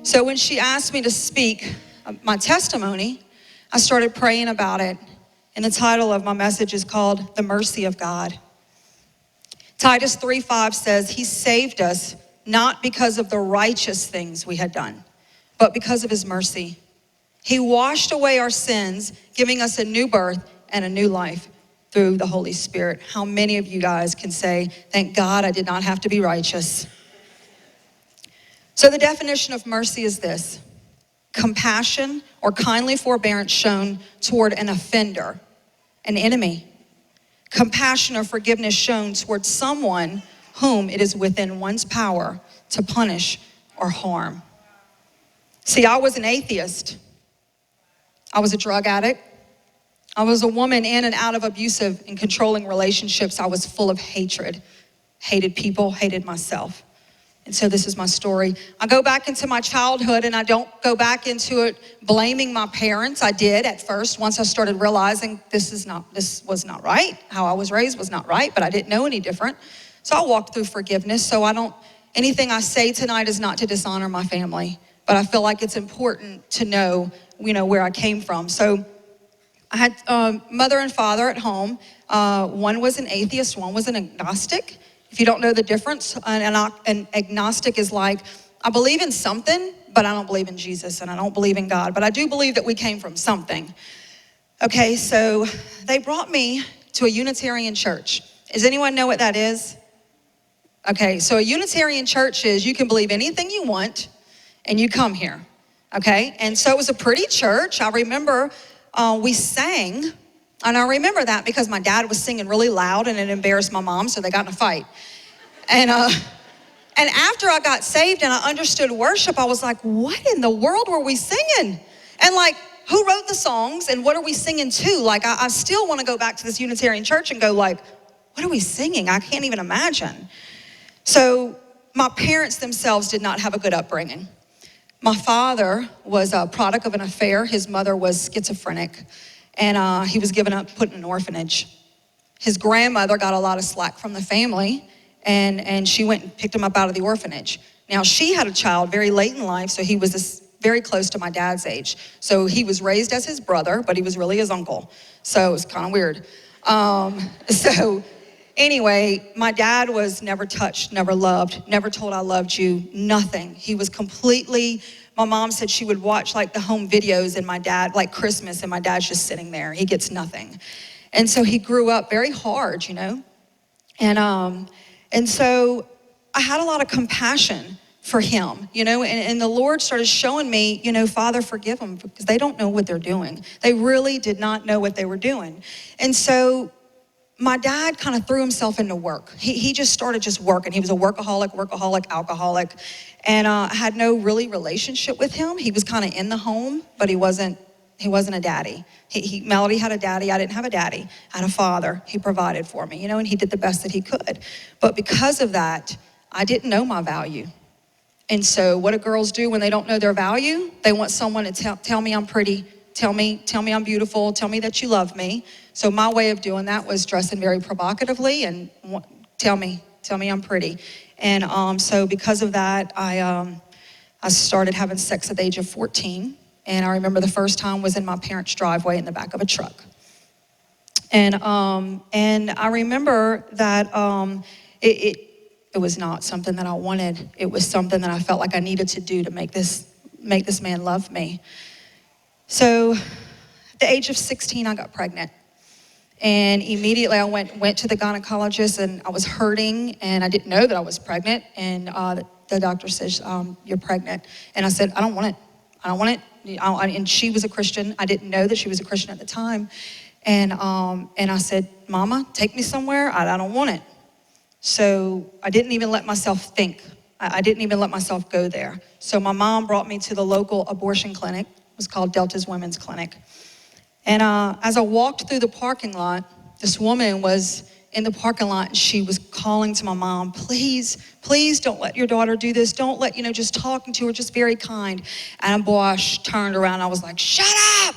So when she asked me to speak my testimony, I started praying about it. And the title of my message is called The Mercy of God. Titus 3:5 says, he saved us not because of the righteous things we had done, but because of his mercy. He washed away our sins, giving us a new birth and a new life through the Holy Spirit. How many of you guys can say, thank God I did not have to be righteous? So the definition of mercy is this: compassion or kindly forbearance shown toward an offender, an enemy. Compassion or forgiveness shown toward someone whom it is within one's power to punish or harm. See, I was an atheist. I was a drug addict. I was a woman in and out of abusive and controlling relationships. I was full of hatred, hated people, hated myself. And so this is my story. I go back into my childhood, and I don't go back into it blaming my parents. I did at first, once I started realizing this was not right. How I was raised was not right, but I didn't know any different. So I walked through forgiveness. So anything I say tonight is not to dishonor my family, but I feel like it's important to know, where I came from. So I had mother and father at home. One was an atheist, one was an agnostic. If you don't know the difference, an agnostic is like, I believe in something, but I don't believe in Jesus, and I don't believe in God, but I do believe that we came from something. Okay, so they brought me to a Unitarian church. Does anyone know what that is? Okay, so a Unitarian church is you can believe anything you want, and you come here, okay? And so it was a pretty church. I remember we sang. And I remember that because my dad was singing really loud and it embarrassed my mom, so they got in a fight. And after I got saved and I understood worship, I was like, what in the world were we singing? And like, who wrote the songs and what are we singing to? Like, I still want to go back to this Unitarian church and go like, what are we singing? I can't even imagine. So my parents themselves did not have a good upbringing. My father was a product of an affair. His mother was schizophrenic. And he was put in an orphanage. His grandmother got a lot of slack from the family, and she went and picked him up out of the orphanage. Now, she had a child very late in life, so he was very close to my dad's age. So he was raised as his brother, but he was really his uncle. So it was kind of weird. So anyway, my dad was never touched, never loved, never told I loved you, nothing. He was completely... My mom said she would watch like the home videos and my dad, like Christmas, and my dad's just sitting there. He gets nothing. And so he grew up very hard, And so I had a lot of compassion for him, and the Lord started showing me, Father, forgive them because they don't know what they're doing. They really did not know what they were doing. And so my dad kind of threw himself into work. He just started just working. He was a workaholic, alcoholic, and I had no really relationship with him. He was kind of in the home, but he wasn't a daddy. Melody had a daddy. I didn't have a daddy. I had a father. He provided for me, and he did the best that he could. But because of that, I didn't know my value. And so what do girls do when they don't know their value? They want someone to tell me I'm pretty, tell me I'm beautiful, tell me that you love me. So my way of doing that was dressing very provocatively and tell me I'm pretty. And so because of that, I started having sex at the age of 14. And I remember the first time was in my parents' driveway in the back of a truck. And I remember that it was not something that I wanted. It was something that I felt like I needed to do to make this man love me. So at the age of 16, I got pregnant. And immediately I went to the gynecologist, and I was hurting, and I didn't know that I was pregnant. And the doctor says, you're pregnant. And I said, I don't want it. And she was a Christian. I didn't know that she was a Christian at the time. And I said, Mama, take me somewhere. I don't want it. So I didn't even let myself think. I didn't even let myself go there. So my mom brought me to the local abortion clinic. It was called Delta's Women's Clinic. And as I walked through the parking lot, this woman was in the parking lot, and she was calling to my mom, please don't let your daughter do this. Don't let, just talking to her, just very kind. And boy, I turned around, I was like, shut up.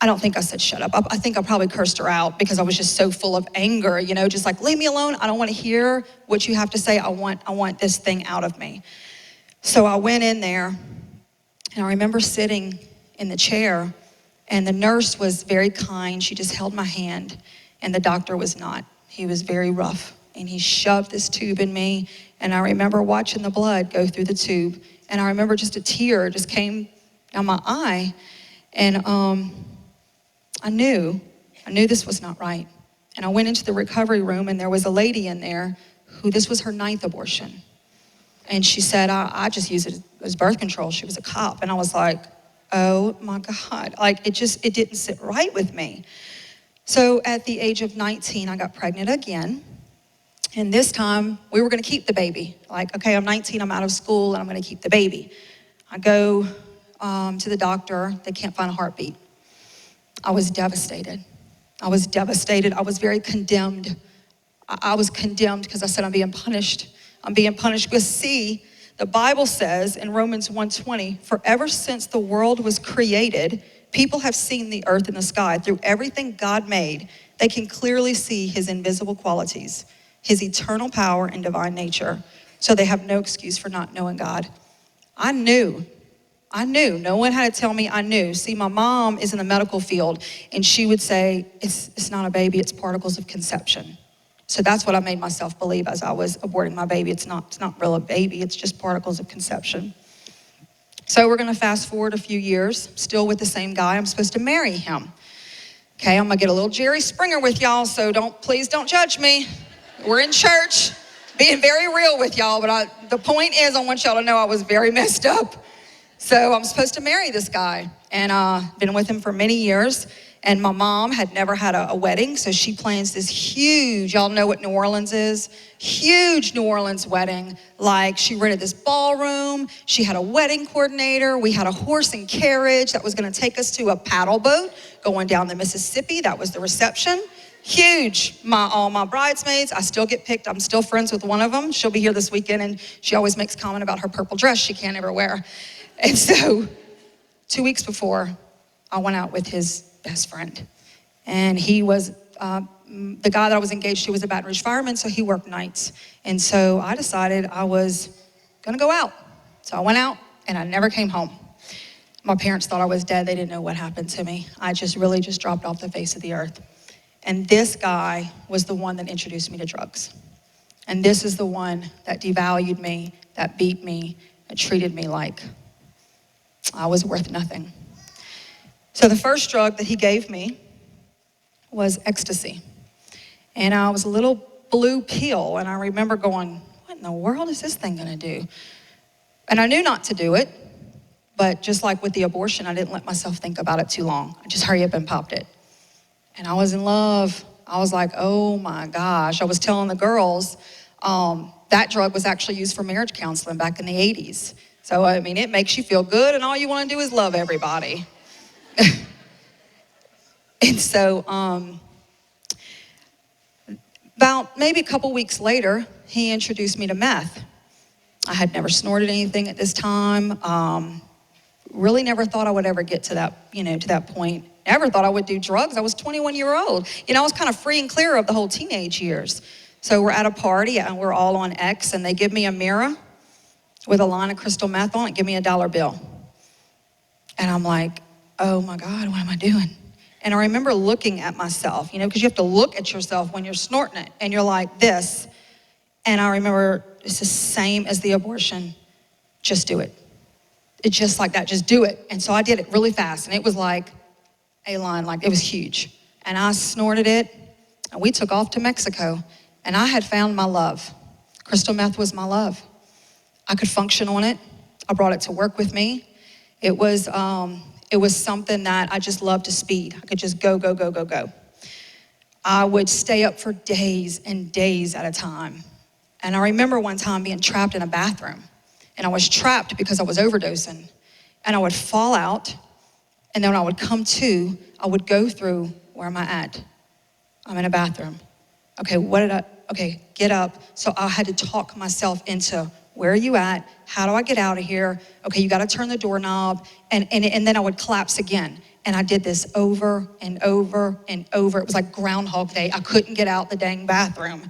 I don't think I said shut up. I think I probably cursed her out because I was just so full of anger, just like, leave me alone. I don't want to hear what you have to say. I want this thing out of me. So I went in there, And I remember sitting in the chair, and the nurse was very kind. She just held my hand, and the doctor was not. He was very rough, and he shoved this tube in me, and I remember watching the blood go through the tube, and I remember just a tear just came down my eye, and I knew this was not right. And I went into the recovery room, and there was a lady in there who this was her 9th abortion. And she said, I just use it as birth control. She was a cop. And I was like, oh my God. Like it didn't sit right with me. So at the age of 19, I got pregnant again. And this time we were gonna keep the baby. Like, okay, I'm 19, I'm out of school, and I'm gonna keep the baby. I go to the doctor, they can't find a heartbeat. I was devastated. I was very condemned. I was condemned because I said, I'm being punished. I'm being punished because see, the Bible says in Romans 1:20, for ever since the world was created, people have seen the earth and the sky. Through everything God made, they can clearly see his invisible qualities, his eternal power and divine nature. So they have no excuse for not knowing God. I knew. No one had to tell me. I knew. See, my mom is in the medical field, and she would say, it's not a baby, it's particles of conception. So that's what I made myself believe as I was aborting my baby. It's not really a baby, it's just particles of conception. So we're gonna fast forward a few years, still with the same guy. I'm supposed to marry him. Okay, I'm gonna get a little Jerry Springer with y'all, so please don't judge me. We're in church, being very real with y'all, but the point is I want y'all to know I was very messed up. So I'm supposed to marry this guy, and been with him for many years. And my mom had never had a wedding, so she plans this huge, y'all know what New Orleans is? Huge New Orleans wedding. Like, she rented this ballroom, she had a wedding coordinator, we had a horse and carriage that was gonna take us to a paddle boat going down the Mississippi. That was the reception. Huge. All my bridesmaids, I still get picked. I'm still friends with one of them. She'll be here this weekend, and she always makes comment about her purple dress she can't ever wear. And so 2 weeks before, I went out with his best friend. And he was, the guy that I was engaged to was a Baton Rouge fireman, so he worked nights. And so I decided I was gonna go out. So I went out, and I never came home. My parents thought I was dead. They didn't know what happened to me. I just really just dropped off the face of the earth. And this guy was the one that introduced me to drugs. And this is the one that devalued me, that beat me, that treated me like I was worth nothing. So the first drug that he gave me was ecstasy. And I was a little blue pill, and I remember going, what in the world is this thing gonna do? And I knew not to do it, but just like with the abortion, I didn't let myself think about it too long. I just hurry up and popped it. And I was in love. I was like, oh my gosh. I was telling the girls, that drug was actually used for marriage counseling back in the 80s. So, I mean, it makes you feel good, and all you wanna do is love everybody. And so about maybe a couple weeks later, he introduced me to meth. I had never snorted anything at this time. Really never thought I would ever get to that, to that point. Never thought I would do drugs. I was 21-year-old. I was kind of free and clear of the whole teenage years. So we're at a party, and we're all on X, and they give me a mirror with a line of crystal meth on it, give me a $1 bill. And I'm like, oh my God, what am I doing? And I remember looking at myself, because you have to look at yourself when you're snorting it, and you're like this. And I remember it's the same as the abortion, just do it. It's just like that, just do it. And so I did it really fast, and it was like a line, like it was huge. And I snorted it, and we took off to Mexico, and I had found my love. Crystal meth was my love. I could function on it. I brought it to work with me. It was something that I just loved to speed. I could just go. I would stay up for days and days at a time. And I remember one time being trapped in a bathroom. And I was trapped because I was overdosing. And I would fall out. And then when I would come to, I would go through, where am I at? I'm in a bathroom. Okay, get up. So I had to talk myself into, where are you at? How do I get out of here? Okay, you gotta turn the doorknob. And then I would collapse again. And I did this over and over and over. It was like Groundhog Day. I couldn't get out the dang bathroom.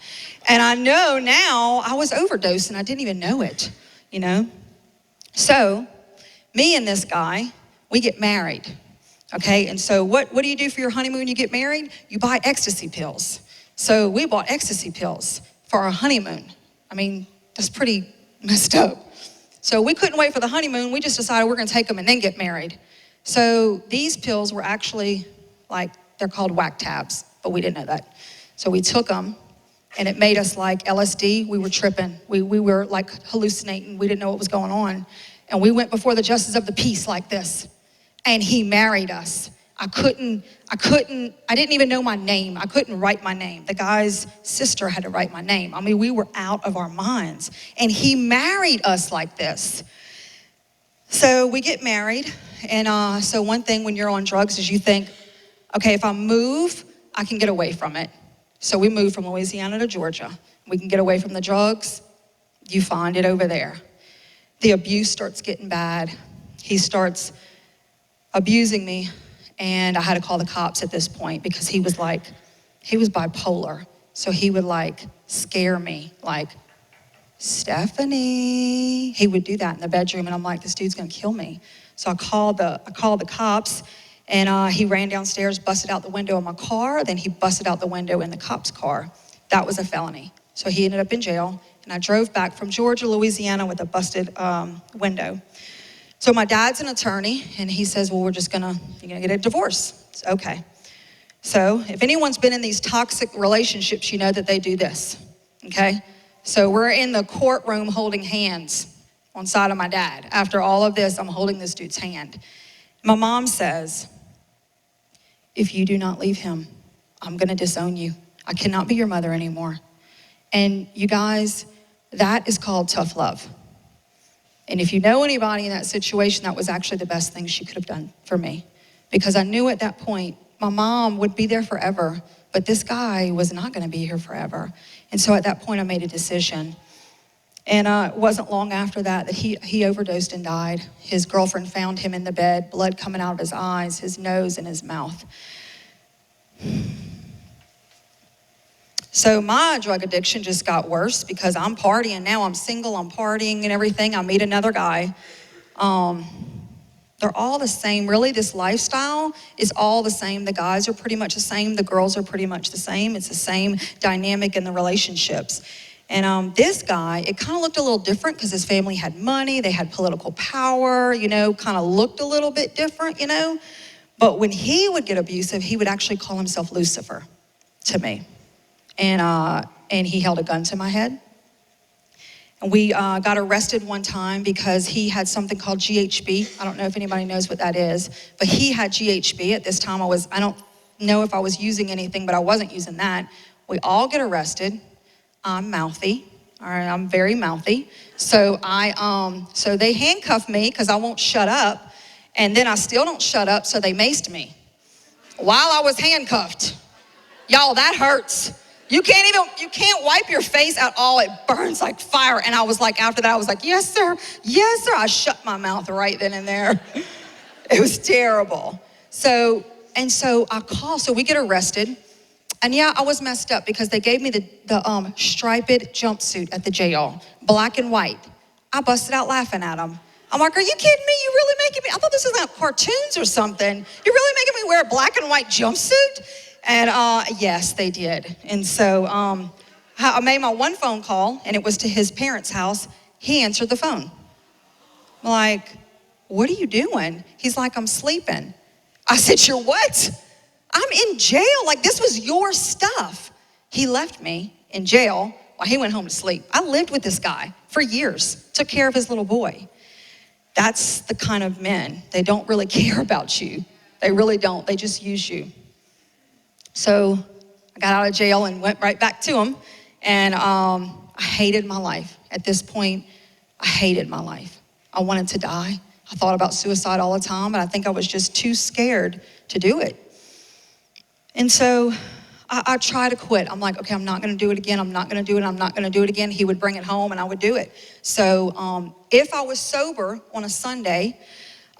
And I know now I was overdosing. I didn't even know it, So Me and this guy, we get married. Okay, and so what do you do for your honeymoon? You get married, you buy ecstasy pills. So we bought ecstasy pills for our honeymoon. I mean, that's pretty messed up. So we couldn't wait for the honeymoon. We just decided we're gonna take them and then get married. So these pills were actually they're called whack tabs, but we didn't know that. So we took them and it made us like LSD. We were tripping. We were like hallucinating. We didn't know what was going on. And we went before the justice of the peace like this. And he married us. I didn't even know my name. I couldn't write my name. The guy's sister had to write my name. I mean, we were out of our minds. And he married us like this. So we get married. And so one thing when you're on drugs is you think, okay, if I move, I can get away from it. So we moved from Louisiana to Georgia. We can get away from the drugs. You find it over there. The abuse starts getting bad. He starts abusing me, and I had to call the cops at this point because he was bipolar. So he would scare me, Stephanie. He would do that in the bedroom, and I'm like, this dude's gonna kill me. So I called the cops, and he ran downstairs, busted out the window of my car, then he busted out the window in the cop's car. That was a felony. So he ended up in jail, and I drove back from Georgia, Louisiana with a busted window. So my dad's an attorney, and he says, well, you're gonna get a divorce. It's okay. So if anyone's been in these toxic relationships, you know that they do this, okay? So we're in the courtroom holding hands on side of my dad. After all of this, I'm holding this dude's hand. My mom says, if you do not leave him, I'm gonna disown you. I cannot be your mother anymore. And you guys, that is called tough love. And if you know anybody in that situation, that was actually the best thing she could have done for me. Because I knew at that point, my mom would be there forever, but this guy was not gonna be here forever. And so at that point, I made a decision. And it wasn't long after that he overdosed and died. His girlfriend found him in the bed, blood coming out of his eyes, his nose, and his mouth. So my drug addiction just got worse because I'm partying now. I'm single, I'm partying and everything. I meet another guy. They're all the same. Really, this lifestyle is all the same. The guys are pretty much the same. The girls are pretty much the same. It's the same dynamic in the relationships. And this guy, it kind of looked a little different because his family had money. They had political power, kind of looked a little bit different, But when he would get abusive, he would actually call himself Lucifer to me. And he held a gun to my head. And we got arrested one time because he had something called GHB. I don't know if anybody knows what that is, but he had GHB. At this time, I don't know if I was using anything, but I wasn't using that. We all get arrested. I'm mouthy, all right, I'm very mouthy. So so they handcuff me because I won't shut up. And then I still don't shut up, so they maced me while I was handcuffed. Y'all, that hurts. You can't wipe your face at all. It burns like fire. And I was like, after that, I was like, yes, sir. Yes, sir. I shut my mouth right then and there. It was terrible. So I call, so we get arrested. And yeah, I was messed up because they gave me the striped jumpsuit at the jail, black and white. I busted out laughing at them. I'm like, are you kidding me? You really making me, I thought this was like cartoons or something. You're really making me wear a black and white jumpsuit? And yes, they did. And so I made my one phone call, and it was to his parents' house. He answered the phone. I'm like, what are you doing? He's like, I'm sleeping. I said, you're what? I'm in jail. Like, this was your stuff. He left me in jail while he went home to sleep. I lived with this guy for years, took care of his little boy. That's the kind of men. They don't really care about you. They really don't. They just use you. So I got out of jail and went right back to him. And I hated my life. At this point, I hated my life. I wanted to die. I thought about suicide all the time, and I think I was just too scared to do it. And so I tried to quit. I'm like, okay, I'm not gonna do it again. I'm not gonna do it. I'm not gonna do it again. He would bring it home and I would do it. So if I was sober on a Sunday,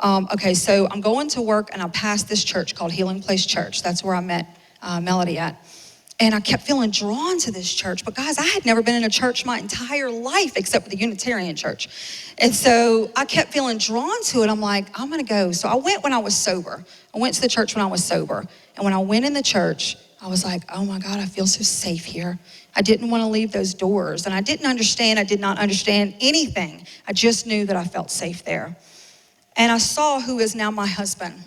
so I'm going to work and I passed this church called Healing Place Church. That's where I met Melody at. And I kept feeling drawn to this church. But guys, I had never been in a church my entire life except for the Unitarian church. And so I kept feeling drawn to it. I'm like, I'm gonna go. So I went when I was sober. I went to the church when I was sober. And when I went in the church, I was like, oh my God, I feel so safe here. I didn't want to leave those doors. And I did not understand anything. I just knew that I felt safe there. And I saw who is now my husband.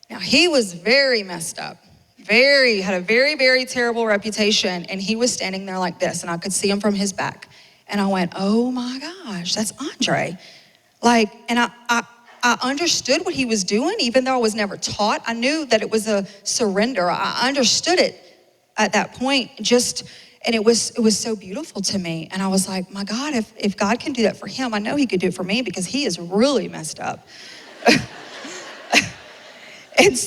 Now, he was very messed up. Had a very, very terrible reputation, and he was standing there like this, and I could see him from his back. And I went, oh my gosh, that's Andre. And I understood what he was doing, even though I was never taught. I knew that it was a surrender. I understood it at that point, and it was so beautiful to me. And I was like, my God, if God can do that for him, I know he could do it for me, because he is really messed up. And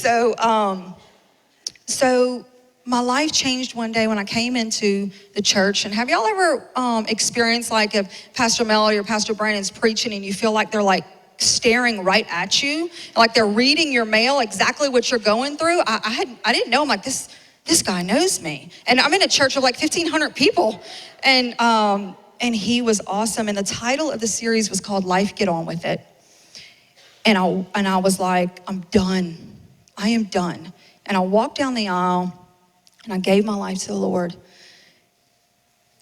so my life changed one day when I came into the church. And have y'all ever experienced, like, if Pastor Melody or Pastor Brandon's preaching and you feel like they're like staring right at you, like they're reading your mail, exactly what you're going through? I didn't know. I'm like, this guy knows me. And I'm in a church of like 1,500 people. And he was awesome. And the title of the series was called Life, Get On With It. And I was like, I'm done. I am done. And I walked down the aisle and I gave my life to the Lord.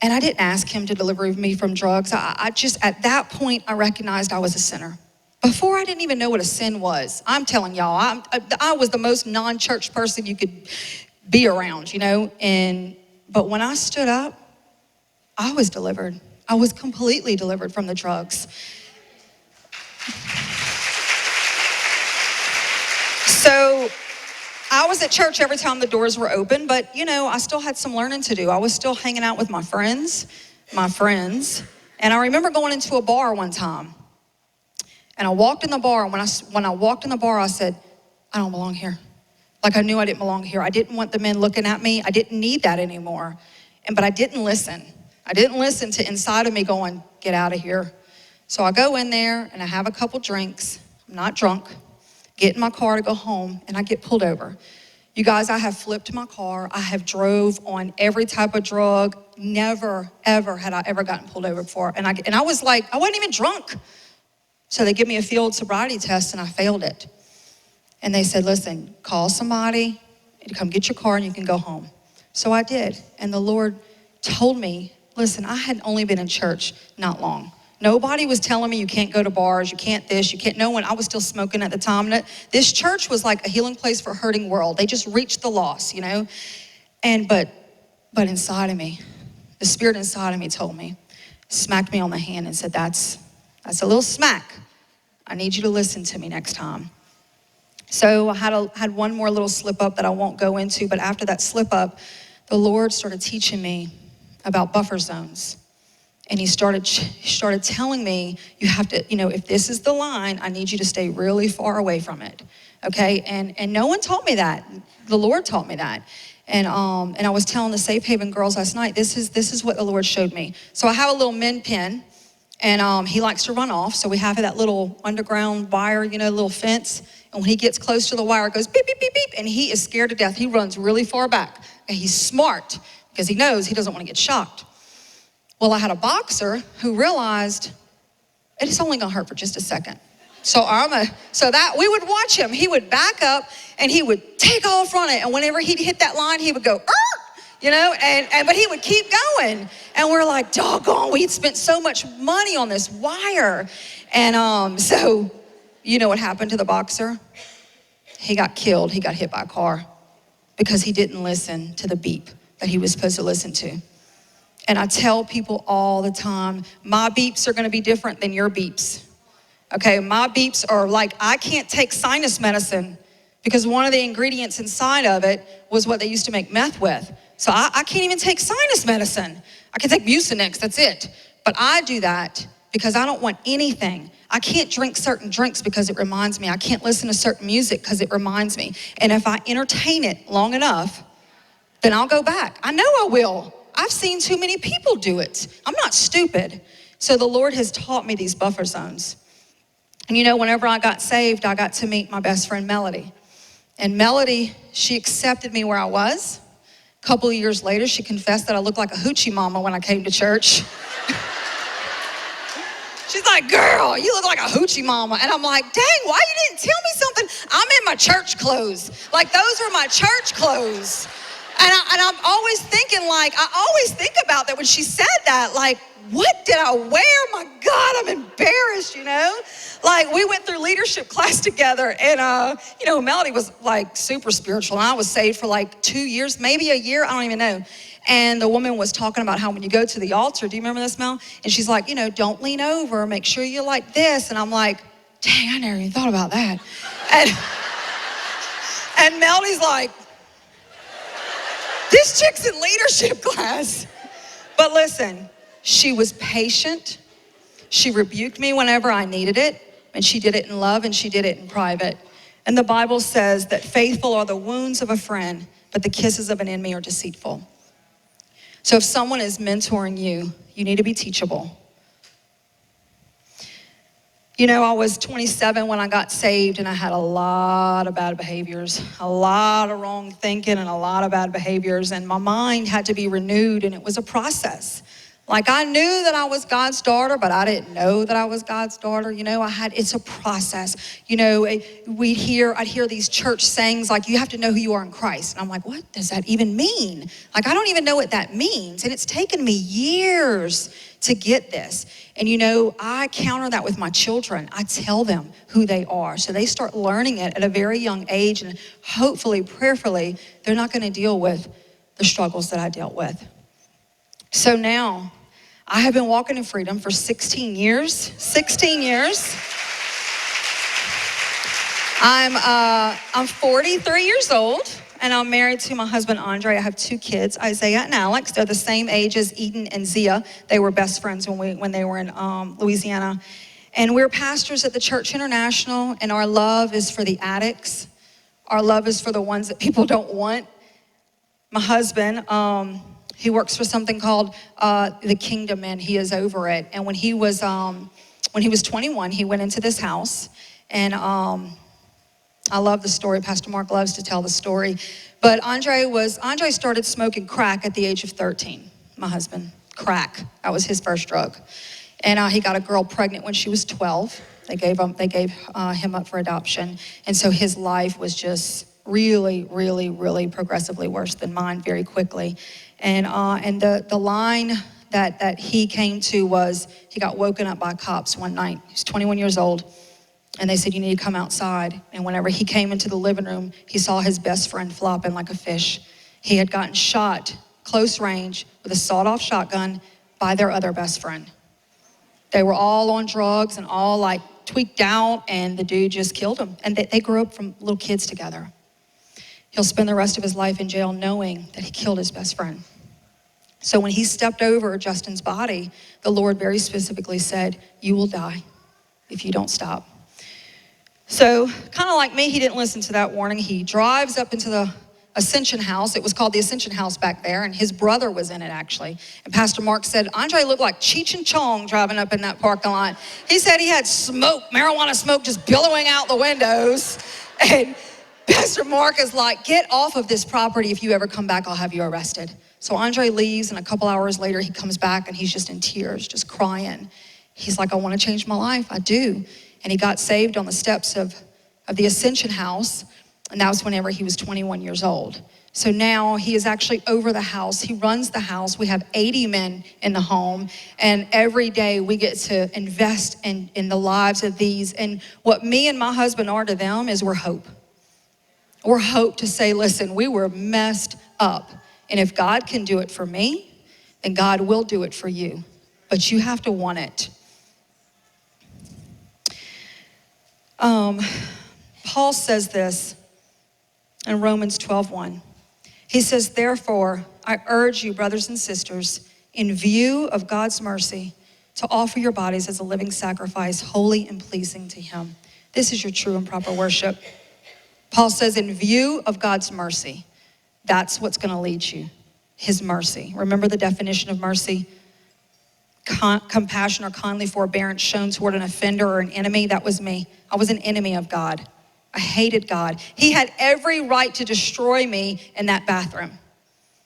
And I didn't ask him to deliver me from drugs. I just, at that point, I recognized I was a sinner. Before, I didn't even know what a sin was. I'm telling y'all, I was the most non-church person you could be around, you know? But when I stood up, I was delivered. I was completely delivered from the drugs. So I was at church every time the doors were open, but you know, I still had some learning to do. I was still hanging out with my friends. And I remember going into a bar one time. And I walked in the bar, and when I walked in the bar, I said, I don't belong here. Like, I knew I didn't belong here. I didn't want the men looking at me. I didn't need that anymore. But I didn't listen. I didn't listen to inside of me going, get out of here. So I go in there and I have a couple drinks. I'm not drunk. Get in my car to go home, and I get pulled over. You guys, I have flipped my car. I have drove on every type of drug. Never, ever had I ever gotten pulled over before. And I was like, I wasn't even drunk. So they give me a field sobriety test, and I failed it. And they said, listen, call somebody to come get your car and you can go home. So I did. And the Lord told me, listen, I had only been in church not long. Nobody was telling me you can't go to bars, you can't this, you can't. No one. I was still smoking at the time. And this church was like a healing place for a hurting world. They just reached the lost, you know. But inside of me, the spirit inside of me told me, smacked me on the hand and said, that's a little smack. I need you to listen to me next time. So I had one more little slip up that I won't go into. But after that slip up, the Lord started teaching me about buffer zones. And he started telling me, you have to, you know, if this is the line, I need you to stay really far away from it, okay? And no one taught me that. The Lord taught me that. And I was telling the Safe Haven girls last night, this is what the Lord showed me. So I have a little min pin, and he likes to run off. So we have that little underground wire, you know, little fence. And when he gets close to the wire, it goes beep, beep, beep, beep. And he is scared to death. He runs really far back. And he's smart because he knows he doesn't want to get shocked. Well, I had a boxer who realized it's only gonna hurt for just a second. So that we would watch him. He would back up and he would take off running. And whenever he'd hit that line, he would go, you know, but he would keep going. And we're like, doggone, we'd spent so much money on this wire. And so you know what happened to the boxer? He got killed. He got hit by a car because he didn't listen to the beep that he was supposed to listen to. And I tell people all the time, my beeps are gonna be different than your beeps. Okay, my beeps are like, I can't take sinus medicine because one of the ingredients inside of it was what they used to make meth with. So I can't even take sinus medicine. I can take Mucinex, that's it. But I do that because I don't want anything. I can't drink certain drinks because it reminds me. I can't listen to certain music because it reminds me. And if I entertain it long enough, then I'll go back. I know I will. I've seen too many people do it. I'm not stupid. So the Lord has taught me these buffer zones. And you know, whenever I got saved, I got to meet my best friend, Melody. And Melody, she accepted me where I was A couple of years later, she confessed that I looked like a hoochie mama when I came to church. She's like, girl, you look like a hoochie mama. And I'm like, dang, why you didn't tell me something? I'm in my church clothes. Like, those are my church clothes. And I'm always thinking, I always think about that when she said that, what did I wear? My God, I'm embarrassed, Like, we went through leadership class together, and, Melody was, super spiritual, and I was saved for, 2 years, maybe a year, I don't even know. And the woman was talking about how when you go to the altar, do you remember this, Mel? And she's like, don't lean over, make sure you're like this. And I'm like, dang, I never even thought about that. And Melody's like, this chick's in leadership class. But listen, she was patient. She rebuked me whenever I needed it, and she did it in love, and she did it in private. And the Bible says that faithful are the wounds of a friend, but the kisses of an enemy are deceitful. So if someone is mentoring you, you need to be teachable. I was 27 when I got saved, and I had a lot of bad behaviors, a lot of wrong thinking, and a lot of bad behaviors, and my mind had to be renewed, and it was a process. I knew that I was God's daughter, but I didn't know that I was God's daughter. It's a process. I'd hear these church sayings like, you have to know who you are in Christ. And I'm like, what does that even mean? I don't even know what that means. And it's taken me years to get this. And I counter that with my children. I tell them who they are. So they start learning it at a very young age. And hopefully, prayerfully, they're not going to deal with the struggles that I dealt with. So now, I have been walking in freedom for 16 years. 16 years. I'm 43 years old, and I'm married to my husband, Andre. I have 2 kids, Isaiah and Alex. They're the same age as Eden and Zia. They were best friends when they were in Louisiana. And we're pastors at the Church International, and our love is for the addicts. Our love is for the ones that people don't want. My husband, he works for something called the Kingdom, and he is over it. And when he was 21, he went into this house, and I love the story. Pastor Mark loves to tell the story. But Andre started smoking crack at the age of 13. My husband, crack. That was his first drug, and he got a girl pregnant when she was 12. They gave him up for adoption, and so his life was just really, really, really progressively worse than mine very quickly. And the line that he came to was he got woken up by cops one night. He was 21 years old, and they said, you need to come outside. And whenever he came into the living room, he saw his best friend flopping like a fish. He had gotten shot close range with a sawed-off shotgun by their other best friend. They were all on drugs and all tweaked out, and the dude just killed him. And they grew up from little kids together. He'll spend the rest of his life in jail knowing that he killed his best friend. So when he stepped over Justin's body, the Lord very specifically said, you will die if you don't stop. So kind of like me, he didn't listen to that warning. He drives up into the Ascension House. It was called the Ascension House back there, and his brother was in it, actually. And Pastor Mark said, Andre looked like Cheech and Chong driving up in that parking lot. He said he had marijuana smoke just billowing out the windows. And Pastor Mark is like, get off of this property. If you ever come back, I'll have you arrested. So Andre leaves, and a couple hours later, he comes back, and he's just in tears, just crying. He's like, I want to change my life. I do. And he got saved on the steps of the Ascension House, and that was whenever he was 21 years old. So now he is actually over the house. He runs the house. We have 80 men in the home, and every day we get to invest in the lives of these. And what me and my husband are to them is we're hope. We're hope to say, listen, we were messed up. And if God can do it for me, then God will do it for you. But you have to want it. Paul says this in Romans 12:1. He says, therefore, I urge you, brothers and sisters, in view of God's mercy, to offer your bodies as a living sacrifice, holy and pleasing to him. This is your true and proper worship. Paul says, in view of God's mercy, that's what's going to lead you, his mercy. Remember the definition of mercy? Compassion or kindly forbearance shown toward an offender or an enemy. That was me. I was an enemy of God. I hated God. He had every right to destroy me in that bathroom.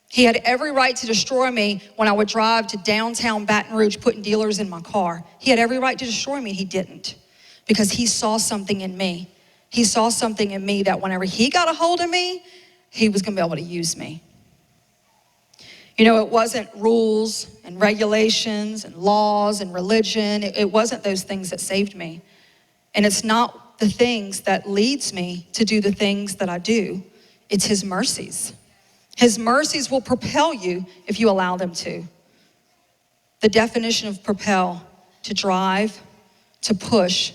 He had every right to destroy me when I would drive to downtown Baton Rouge putting dealers in my car. He had every right to destroy me, and he didn't, because he saw something in me. He saw something in me that whenever he got a hold of me, he was gonna be able to use me. You know, it wasn't rules and regulations and laws and religion. It wasn't those things that saved me. And it's not the things that leads me to do the things that I do. It's his mercies. His mercies will propel you if you allow them to. The definition of propel: to drive, to push,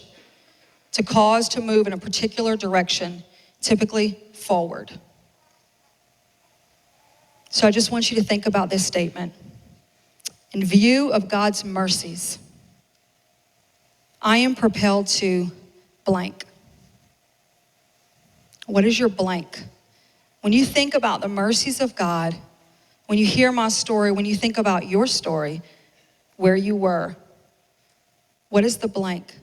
to cause to move in a particular direction, typically forward. So I just want you to think about this statement. In view of God's mercies, I am propelled to blank. What is your blank? When you think about the mercies of God, when you hear my story, when you think about your story, where you were, what is the blank?